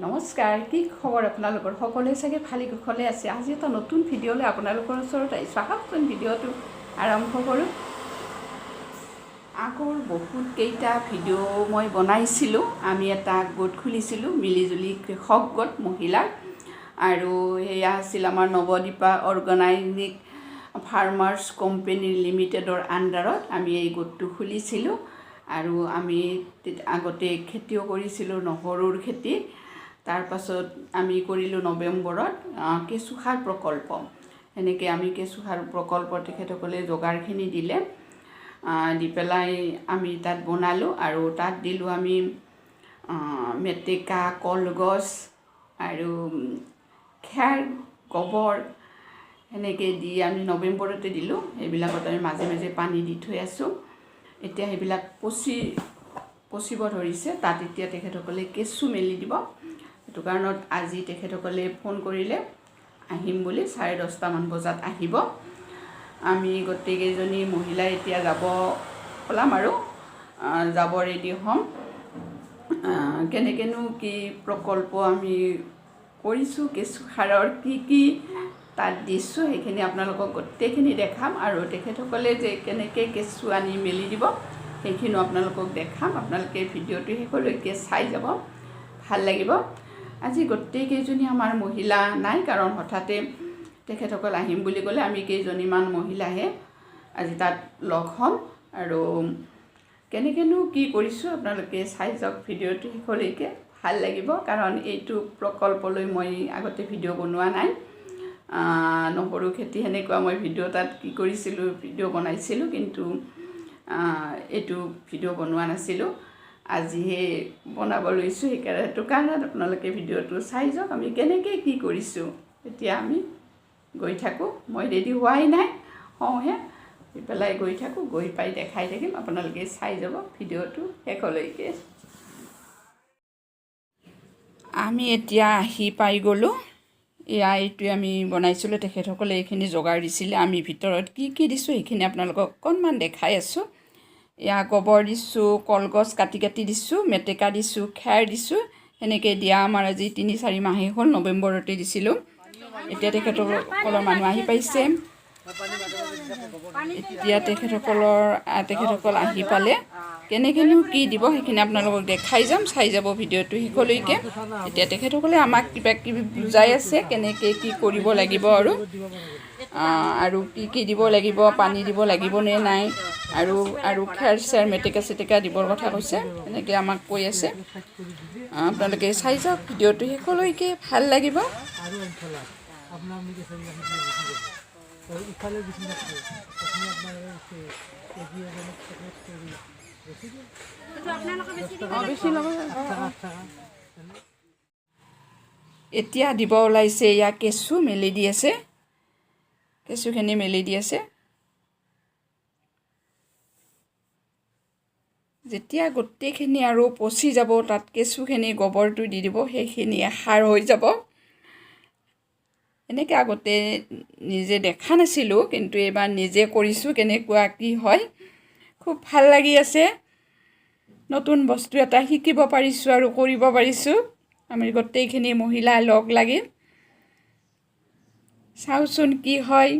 নমস্কাৰ, কি খবৰ আপোনালোকৰ? সকলোৱে চাগে ভালে কুশলে আছে। আজি এটা নতুন ভিডিঅ'লৈ আপোনালোকৰ ওচৰত আহিছোঁ। আহকচোন ভিডিঅ'টো আৰম্ভ কৰোঁ। আগৰ বহুত কেইটা ভিডিঅ' মই বনাইছিলোঁ। আমি এটা গোট খুলিছিলোঁ, মিলিজুলি কৃষক গোট মহিলাৰ, আৰু সেয়া আছিল আমাৰ নৱদ্বীপা অৰ্গেনাইজিং ফাৰ্মাৰ্ছ কোম্পানী লিমিটেডৰ আণ্ডাৰত আমি এই গোটটো খুলিছিলোঁ। আৰু আমি আগতে খেতিও কৰিছিলোঁ, নহৰুৰ খেতি। তাৰ পাছত আমি কৰিলোঁ নৱেম্বৰত কেঁচুসাৰ প্ৰকল্প। সেনেকৈ আমি কেঁচুসাৰ প্ৰকল্প তেখেতসকলে যোগাৰখিনি দিলে, দি পেলাই আমি তাত বনালোঁ আৰু তাত দিলোঁ আমি মেটেকা, কলগছ আৰু খেৰ, গোবৰ সেনেকৈ দি আমি নৱেম্বৰতে দিলোঁ। সেইবিলাকত আমি মাজে মাজে পানী দি থৈ আছোঁ। এতিয়া সেইবিলাক পচিব ধৰিছে। তাত এতিয়া তেখেতসকলে কেঁচু মেলি দিব। সেইটো কাৰণত আজি তেখেতসকলে ফোন কৰিলে আহিম বুলি, 10:30মান বজাত আহিব। আমি গোটেইকেইজনী মহিলাই এতিয়া যাব ওলাম আৰু যাব ৰেডি হ'ম। কেনেকৈনো কি প্ৰকল্প আমি কৰিছোঁ, কেঁচুসাৰৰ কি তাত দিছোঁ, সেইখিনি আপোনালোকক গোটেইখিনি দেখাম। আৰু তেখেতসকলে যে কেনেকৈ কেঁচু আনি মেলি দিব সেইখিনিও আপোনালোকক দেখাম। আপোনালোকে ভিডিঅ'টো শেষলৈকে চাই যাব, ভাল লাগিব। আজি গোটেইকেইজনী আমাৰ মহিলা নাই, কাৰণ হঠাতে তেখেতসকল আহিম বুলি ক'লে। আমি কেইজনীমান মহিলাহে আজি তাত লগ হ'ম। আৰু কেনেকৈনো কি কৰিছোঁ আপোনালোকে চাই যাওক ভিডিঅ'টো শেষলৈকে, ভাল লাগিব। কাৰণ এইটো প্ৰকল্পলৈ মই আগতে ভিডিঅ' বনোৱা নাই। নহৰু খেতি সেনেকুৱা মই ভিডিঅ' তাত কি কৰিছিলোঁ, ভিডিঅ' বনাইছিলোঁ, কিন্তু এইটো ভিডিঅ' বনোৱা নাছিলোঁ। আজিহে বনাব লৈছোঁ। সেইটো কাৰণত আপোনালোকে ভিডিঅ'টো চাই যাওক, আমি কেনেকৈ কি কৰিছোঁ। এতিয়া আমি গৈ থাকোঁ। মই ৰেডি হোৱাই নাই, হওঁহে পেলাই গৈ থাকোঁ। গৈ পাই দেখাই থাকিম, আপোনালোকে চাই যাব ভিডিঅ'টো শেষলৈকে। আমি এতিয়া আহি পাই গ'লোঁ। এইটোৱে আমি বনাইছিলোঁ, তেখেতসকলে এইখিনি যোগাৰ দিছিলে। আমি ভিতৰত কি দিছোঁ সেইখিনি আপোনালোকক অকণমান দেখাই আছোঁ। গোবৰ দিছোঁ, কলগছ কাটি দিছোঁ, মেটেকা দিছোঁ, খেৰ দিছোঁ। সেনেকৈ দিয়া আমাৰ আজি 3-4 মাহেই হ'ল, নৱেম্বৰতে দিছিলোঁ। এতিয়া তেখেতসকলৰ মানুহ আহি পাইছে। এতিয়া তেখেতসকল আহি পালে কেনেকৈনো কি দিব সেইখিনি আপোনালোকক দেখাই যাম, চাই যাব ভিডিঅ'টো শেষলৈকে। এতিয়া তেখেতসকলে আমাক কিবা কিবি বুজাই আছে, কেনেকৈ কি কৰিব লাগিব আৰু কি দিব লাগিব, পানী দিব লাগিব নে নাই, আৰু খেৰ চেৰ মেটেকা দিবৰ কথা কৈছে। এনেকৈ আমাক কৈ আছে। আপোনালোকে চাই যাওক ভিডিঅ'টো শেষলৈকে, ভাল লাগিব। এতিয়া দিব ওলাইছে। ইয়াক কেঁচু মেলি দি আছে, কেঁচুখিনি মেলি দি আছে। যেতিয়া গোটেইখিনি আৰু পচি যাব, তাত কেঁচুখিনি গোবৰটো দি দিব, সেইখিনি সাৰ হৈ যাব। এনেকৈ আগতে নিজে দেখা নাছিলোঁ, কিন্তু এইবাৰ নিজে কৰিছোঁ, কেনেকুৱা কি হয়। খুব ভাল লাগি আছে। নতুন বস্তু এটা শিকিব পাৰিছোঁ আৰু কৰিব পাৰিছোঁ আমি গোটেইখিনি মহিলা লগ লাগি। চাওঁচোন কি হয়,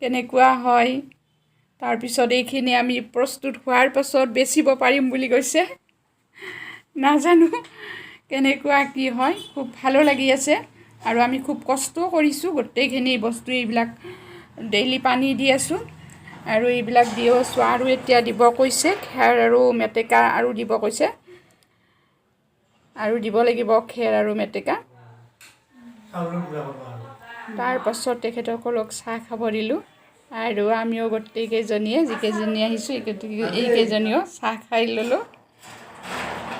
কেনেকুৱা হয়। তাৰপিছত এইখিনি আমি প্ৰস্তুত হোৱাৰ পাছত বেচিব পাৰিম বুলি কৈছে। নাজানো কেনেকুৱা কি হয়, খুব ভালো লাগি আছে। আৰু আমি খুব কষ্টও কৰিছোঁ। গোটেইখিনি বস্তু এইবিলাক ডেইলি পানী দি আছোঁ, আৰু এইবিলাক দিও আছোঁ। আৰু এতিয়া দিব কৈছে খেৰ আৰু মেটেকা, আৰু দিব কৈছে, আৰু দিব লাগিব খেৰ আৰু মেটেকা। তাৰ পাছত তেখেতসকলক চাহ খাব দিলোঁ, আৰু আমিও গোটেইকেইজনীয়ে যিকেইজনী আহিছোঁ এইকেইজনীও চাহ খাই ল'লোঁ।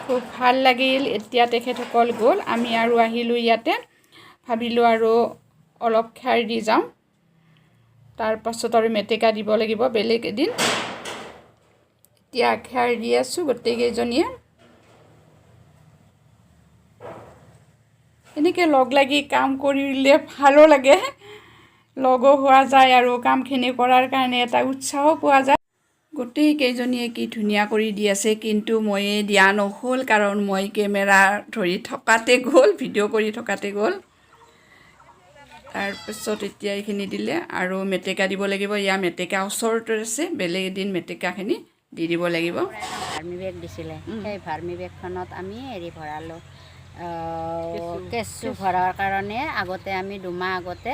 খুব ভাল লাগিল। এতিয়া তেখেতসকল গ'ল, আমি আৰু আহিলোঁ ইয়াতে। ভাবিলোঁ আৰু অলপ খেৰ দি যাওঁ, তাৰ পাছত আৰু মেটেকা দিব লাগিব বেলেগ এদিন। এতিয়া খেৰ দি আছোঁ গোটেইকেইজনীয়ে। এনেকৈ লগ লাগি কাম কৰিলে ভালো লাগে, লগো হোৱা যায়, আৰু কামখিনি কৰাৰ কাৰণে এটা উৎসাহো পোৱা যায়। গোটেই কেইজনীয়ে কি ধুনীয়া কৰি দি আছে, কিন্তু ময়ে দিয়া নহ'ল কাৰণ মই কেমেৰা ধৰি থকাতে গ'ল, ভিডিঅ' কৰি থকাতে গ'ল। তাৰপিছত এতিয়া এইখিনি দিলে আৰু মেটেকা দিব লাগিব। ইয়াৰ মেটেকা ওচৰতে আছে, বেলেগ এদিন মেটেকাখিনি দি দিব লাগিব। ভাৰ্মি বেগ দিছিলে, সেই ভাৰ্মি বেগখনত আমি হেৰি ভৰালোঁ, কেঁচু ভৰাৰ কাৰণে আগতে আমি 2 মাহ আগতে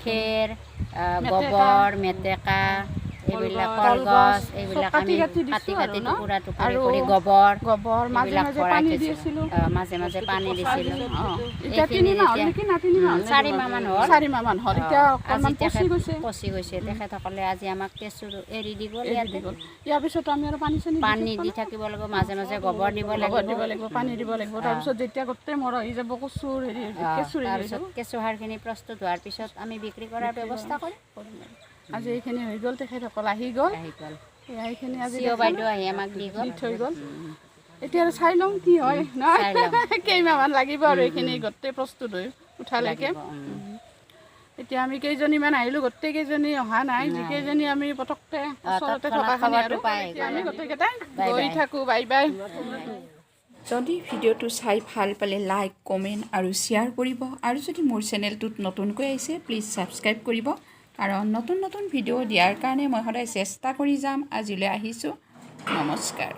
খেৰ, গোবৰ, মেটেকা, এইবিলাক কলগছ, এইবিলাক আমি কাটি কাটি টুকুৰা টুকুৰি কৰি গোবৰ এইবিলাক ভৰাই থৈছিলোঁ। মাজে মাজে পানী দিছিলোঁ। 4 মাহমান হ'ল। পচি গৈছে। তেখেতসকলে আজি আমাক কেঁচু এৰি দি গ'ল। ইয়াৰ পিছত আমি আৰু পানী দি থাকিব লাগিব, মাজে মাজে গোবৰ দিব লাগিব, পানী দিব লাগিব। তাৰপিছত যেতিয়া গোটেই মৰহি যাব কচুৰ তাৰপিছত কেঁচু সাৰখিনি প্ৰস্তুত হোৱাৰ পিছত আমি বিক্ৰী কৰাৰ ব্যৱস্থা কৰিম। আজি এইখিনি হৈ গ'ল, তেখেতসকল আহি গ'ল। এইখিনি আজি বাইদেউ আহি আমাক দি থৈ গ'ল। এতিয়া আৰু চাই লওঁ কি হয়, নহয় কেইমাহমান লাগিব আৰু এইখিনি গোটেই প্ৰস্তুত হৈ উঠালৈকে। এতিয়া আমি কেইজনীমান আহিলোঁ, গোটেই কেইজনী অহা নাই। যিকেইজনী আমি পটককৈ ওচৰতে থকাখিনি আৰু আমি গোটেইকেইটাই গৈ থাকোঁ। Bye bye. যদি ভিডিঅ'টো চাই ভাল পালে লাইক, কমেণ্ট আৰু শ্বেয়াৰ কৰিব। আৰু যদি মোৰ চেনেলটোত নতুনকৈ আহিছে প্লিজ ছাবস্ক্ৰাইব কৰিব, কাৰণ নতুন নতুন ভিডিঅ' দিয়াৰ কাৰণে মই সদায় চেষ্টা কৰি যাম। আজিলৈ আহিছোঁ, নমস্কাৰ।